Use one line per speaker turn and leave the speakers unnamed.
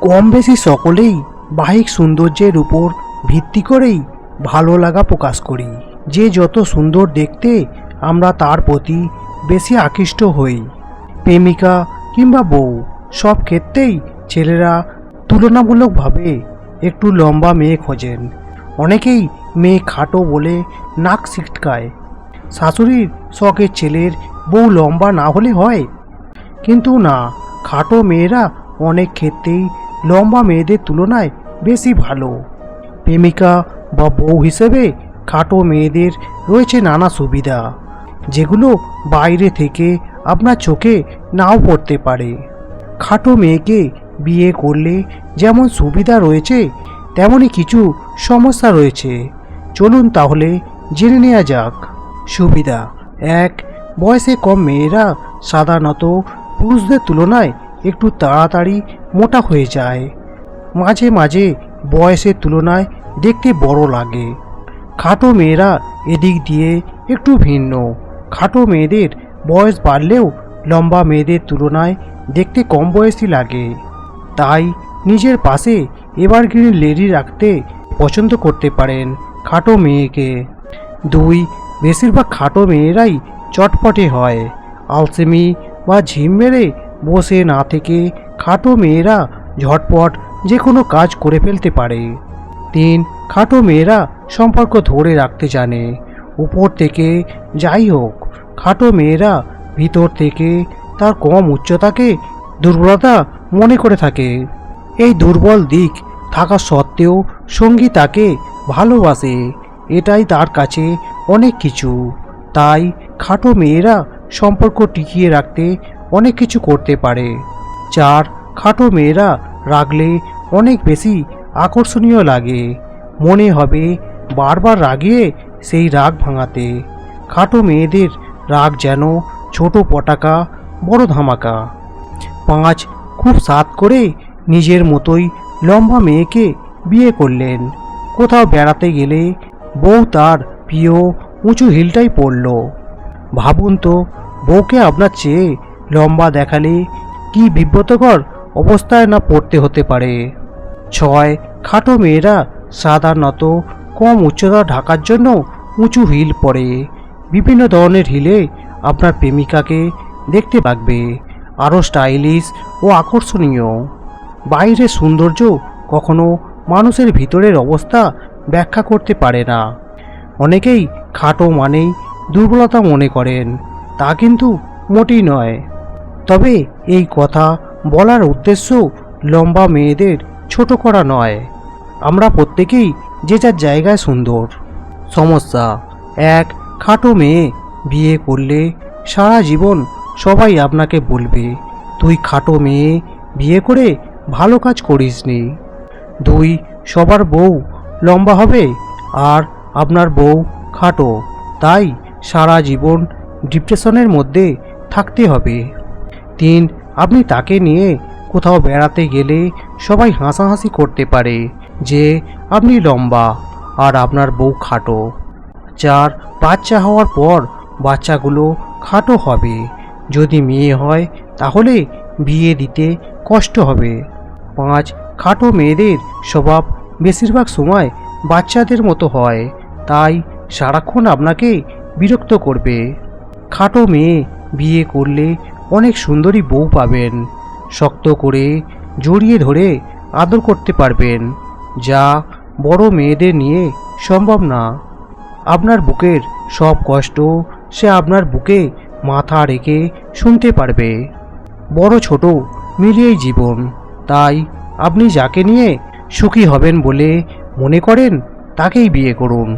কম বেশি সকলেই বাহ্যিক সৌন্দর্যের উপর ভিত্তি করেই ভালো লাগা প্রকাশ করি। যে যত সুন্দর দেখতে আমরা তার প্রতি বেশি আকৃষ্ট হই। প্রেমিকা কিংবা বউ সব ক্ষেত্রেই ছেলেরা তুলনামূলকভাবে একটু লম্বা মেয়ে খোঁজেন। অনেকেই মেয়ে খাটো বলে নাক ছিটকায়। শাশুড়ির শখের ছেলের বউ লম্বা না হলে হয়, কিন্তু না, খাটো মেয়েরা অনেক ক্ষেত্রেই লম্বা মেয়েদের তুলনায় বেশি ভালো। প্রেমিকা বা বউ হিসেবে খাটো মেয়েদের রয়েছে নানা সুবিধা, যেগুলো বাইরে থেকে আপনার চোখে নাও পড়তে পারে। খাটো মেয়েকে বিয়ে করলে যেমন সুবিধা রয়েছে, তেমনই কিছু সমস্যা রয়েছে। চলুন তাহলে জেনে নেওয়া যাক। সুবিধা 1, বয়সে কম মেয়েরা সাধারণত পুরুষদের তুলনায় একটু তাড়াতাড়ি মোটা হয়ে যায়। মাঝে মাঝে বয়সের তুলনায় দেখতে বড় লাগে। খাটো মেয়েরা এদিক দিয়ে একটু ভিন্ন। খাটো মেয়েদের বয়স বাড়লেও লম্বা মেয়েদের তুলনায় দেখতে কম বয়সী লাগে। তাই নিজের পাশে এভারগ্রিন লেডি রাখতে পছন্দ করতে পারেন খাটো মেয়েকে। 2, বেশিরভাগ খাটো মেয়েরাই চটপটে হয়। আলসেমি বা ঝিম মেরে বসে না থেকে খাটো মেয়েরা ঝটপট যে কোনো কাজ করে ফেলতে পারে। 3, খাটো মেয়েরা সম্পর্ক ধরে রাখতে জানে। উপর থেকে যাই হোক, খাটো মেয়েরা ভিতর থেকে তার কম উচ্চতাকে দুর্বলতা মনে করে থাকে। এই দুর্বল দিক থাকা সত্ত্বেও সঙ্গী তাকে ভালোবাসে, এটাই তার কাছে অনেক কিছু। তাই খাটো মেয়েরা সম্পর্ক টিকিয়ে রাখতে অনেক কিছু করতে পারে। 4, খাটো মেয়েরা রাগলে অনেক বেশি আকর্ষণীয় লাগে। মনে হবে বারবার রাগিয়ে সেই রাগ ভাঙাতে। খাটো মেয়েদের রাগ যেন ছোট পটাকা, বড় ধামাকা। 5, খুব সাধ করে নিজের মতোই লম্বা মেয়েকে বিয়ে করলেন। কোথাও বেড়াতে গেলে বউ তার প্রিয় উঁচু হিলটাই পরল। ভাবুন তো, বউকে আপনার চেয়ে লম্বা দেখালে কি বিব্রতকর অবস্থায় না পড়তে হতে পারে। 6, খাটো মেয়েরা সাধারণত কম উচ্চতা ঢাকার জন্য উঁচু হিল পরে। বিভিন্ন ধরনের হিলে আপনার প্রেমিকাকে দেখতে লাগবে আরও স্টাইলিশ ও আকর্ষণীয়। বাইরের সৌন্দর্য কখনো মানুষের ভিতরের অবস্থা ব্যাখ্যা করতে পারে না। অনেকেই খাটো মানেই দুর্বলতা মনে করেন, তা কিন্তু মোটেই নয়। তবে এই কথা বলার উদ্দেশ্য লম্বা মেয়েদের ছোট করা নয়। আমরা প্রত্যেকেই যে যার জায়গায় সুন্দর। সমস্যা 1, খাটো মেয়ে বিয়ে করলে সারা জীবন সবাই আপনাকে বলবে, তুই খাটো মেয়ে বিয়ে করে ভালো কাজ করিসনি। 2, সবার বউ লম্বা হবে আর আপনার বউ খাটো, তাই সারা জীবন ডিপ্রেশনের মধ্যে থাকতে হবে। 3, আপনি তাকে নিয়ে কোথাও বেড়াতে গেলে সবাই হাসাহাসি করতে পারে যে আপনি লম্বা আর আপনার বউ খাটো। 4, বাচ্চা হওয়ার পর বাচ্চাগুলো খাটো হবে। যদি মেয়ে হয় তাহলে বিয়ে দিতে কষ্ট হবে। 5, খাটো মেয়েদের স্বভাব বেশিরভাগ সময় বাচ্চাদের মতো হয়, তাই সারাক্ষণ আপনাকে বিরক্ত করবে। খাটো মেয়ে বিয়ে করলে অনেক সুন্দরী বউ পাবেন। শক্ত করে জড়িয়ে ধরে আদর করতে পারবেন, যা বড় মেয়েদের নিয়ে সম্ভব না। আপনার বুকের সব কষ্ট সে আপনার বুকে মাথা রেখে শুনতে পারবে। বড় ছোট মিলিয়েই জীবন, তাই আপনি যাকে নিয়ে সুখী হবেন বলে মনে করেন তাকেই বিয়ে করুন।